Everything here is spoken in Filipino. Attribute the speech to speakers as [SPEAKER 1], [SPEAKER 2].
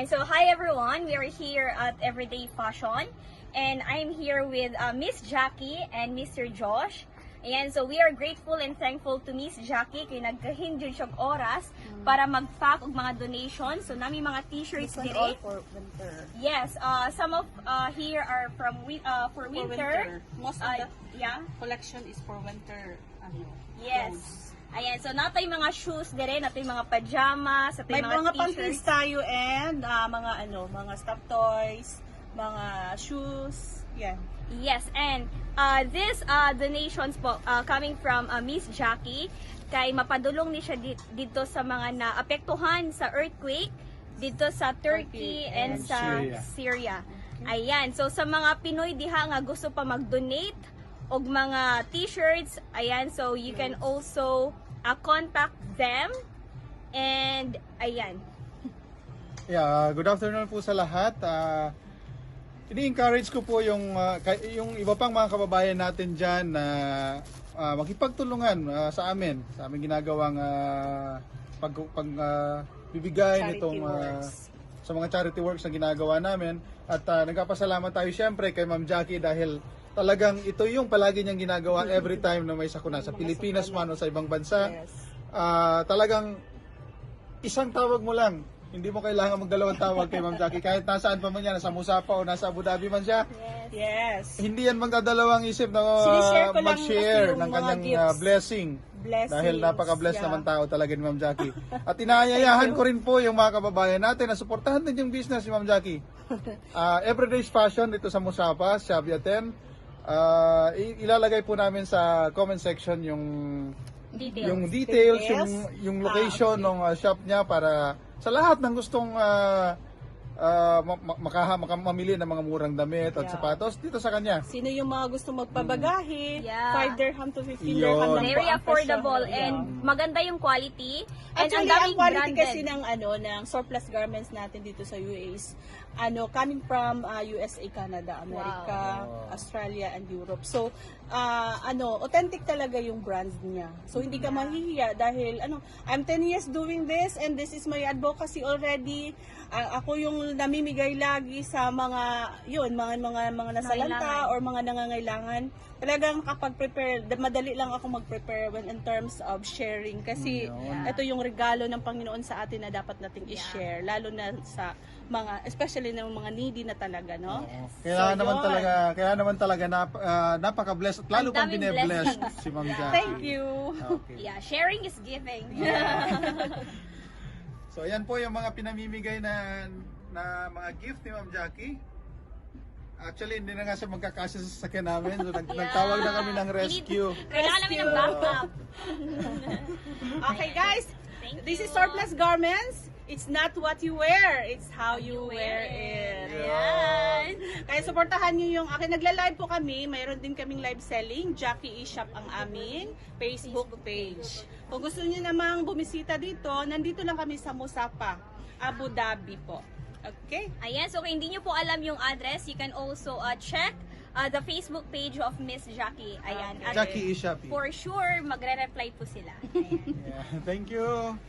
[SPEAKER 1] Ayan, so hi everyone. We are here at Everyday Fashion and I'm here with Miss Jackie and Mr. Josh. Ayan, so we are grateful and thankful to Miss Jackie kay nagkahinjud siyang oras para mag-pack og mga donations. So nami mga t-shirts
[SPEAKER 2] This one
[SPEAKER 1] dire.
[SPEAKER 2] all for winter.
[SPEAKER 1] Yes, some of here are from for winter.
[SPEAKER 2] Most of the
[SPEAKER 1] yeah.
[SPEAKER 2] collection is for winter.
[SPEAKER 1] Yes.
[SPEAKER 2] Clothes.
[SPEAKER 1] Ayan, so natay mga shoes dire, natay mga pajamas, natay
[SPEAKER 3] May
[SPEAKER 1] mga
[SPEAKER 3] mga
[SPEAKER 1] t-shirts.
[SPEAKER 3] panties tayo and mga stuffed toys, mga shoes, yan.
[SPEAKER 1] Yes, and this donations po coming from Miss Jackie kay mapadulong ni siya dito sa mga naapektuhan sa earthquake dito sa Turkey and sa Syria. Ayan, so sa mga Pinoy diha nga gusto pa mag-donate og mga t-shirts, ayan, so you can also contact them. And ayan.
[SPEAKER 4] Yeah, good afternoon po sa lahat. Ini-encourage ko po yung iba pang mga kababayan natin dyan na makipagtulungan sa amin ginagawang bibigay nitong sa mga charity works na ginagawa namin. At nagpapasalamat tayo siyempre kay Ma'am Jackie dahil talagang ito yung palagi niyang ginagawa every time na may sakuna sa Pilipinas man o sa ibang bansa. Talagang isang tawag mo lang. Hindi mo kailangan magdalawang tawag kay Ma'am Jackie. Kahit nasaan pa man yan, nasa Musapa o nasa Abu Dhabi man siya.
[SPEAKER 3] Yes.
[SPEAKER 4] Hindi yan magdadalawang isip na
[SPEAKER 3] Sinishare ko lang
[SPEAKER 4] mag-share
[SPEAKER 3] kasi yung
[SPEAKER 4] ng
[SPEAKER 3] mga
[SPEAKER 4] kanyang
[SPEAKER 3] gifts.
[SPEAKER 4] blessing.
[SPEAKER 3] Blessings,
[SPEAKER 4] Dahil napaka-bless
[SPEAKER 3] yeah.
[SPEAKER 4] naman tao talaga ni Ma'am Jackie. At inaanyayahan ko rin po yung mga kababayan natin na suportahan din yung business ni Ma'am Jackie. Everyday's Fashion dito sa Musapa, Shabia 10. Ilalagay po namin sa comment section yung details, yung location ng shop niya para sa lahat ng gustong mamili ng mga murang damit at sapatos dito sa kanya.
[SPEAKER 3] Sino yung mga gusto magpabagahe?
[SPEAKER 1] Yeah.
[SPEAKER 3] 5 dirham to 15
[SPEAKER 4] Yun.
[SPEAKER 3] dirham lang
[SPEAKER 1] Very
[SPEAKER 3] po ang
[SPEAKER 1] affordable
[SPEAKER 3] presyo.
[SPEAKER 1] and maganda yung quality. And
[SPEAKER 3] Actually,
[SPEAKER 1] ang
[SPEAKER 3] ang
[SPEAKER 1] daming
[SPEAKER 3] quality
[SPEAKER 1] branded.
[SPEAKER 3] kasi ng surplus garments natin dito sa UAE coming from USA, Canada, America, Australia, and Europe. So, authentic talaga yung brands niya. So, hindi ka mahihiya dahil, I'm 10 years doing this and this is my advocacy already. Ako yung namimigay lagi sa mga nasalanta or mga nangangailangan. Talagang kapag prepare, madali lang ako mag-prepare when in terms of sharing. Kasi ito yung regalo ng Panginoon sa atin na dapat nating i-share. Lalo na sa mga, especially ng mga needy na talaga, no?
[SPEAKER 4] Kaya naman talaga napaka-blessed at lalo
[SPEAKER 1] Ang
[SPEAKER 4] pang
[SPEAKER 1] daming
[SPEAKER 4] bine-blessed
[SPEAKER 1] blessings.
[SPEAKER 4] si Ma'am Jackie.
[SPEAKER 3] Thank you.
[SPEAKER 4] Okay.
[SPEAKER 1] Yeah, sharing is giving.
[SPEAKER 4] So ayan po yung mga pinamimigay na mga gift ni Ma'am Jackie. Actually, hindi na nga siya magkakasya sa sasakyan namin. So, nagtawag na kami ng rescue.
[SPEAKER 1] Kailangan namin ng backup.
[SPEAKER 3] Okay guys,
[SPEAKER 1] Thank
[SPEAKER 3] this
[SPEAKER 1] you.
[SPEAKER 3] is surplus garments. It's not what you wear, it's how you wear it.
[SPEAKER 1] Ayan.
[SPEAKER 3] Kaya supportahan niyo yung akin. Nagla-live po kami. Mayroon din kaming live selling. Jackie eShop ang aming Facebook page. Kung gusto niyo namang bumisita dito, nandito lang kami sa Musapa, Abu Dhabi po. Okay?
[SPEAKER 1] Ayan, so kung hindi nyo po alam yung address, you can also check the Facebook page of Miss Jackie. Ayan. At
[SPEAKER 4] Jackie eShop.
[SPEAKER 1] for sure, magre-reply po sila. Ayan.
[SPEAKER 4] Yeah, thank you.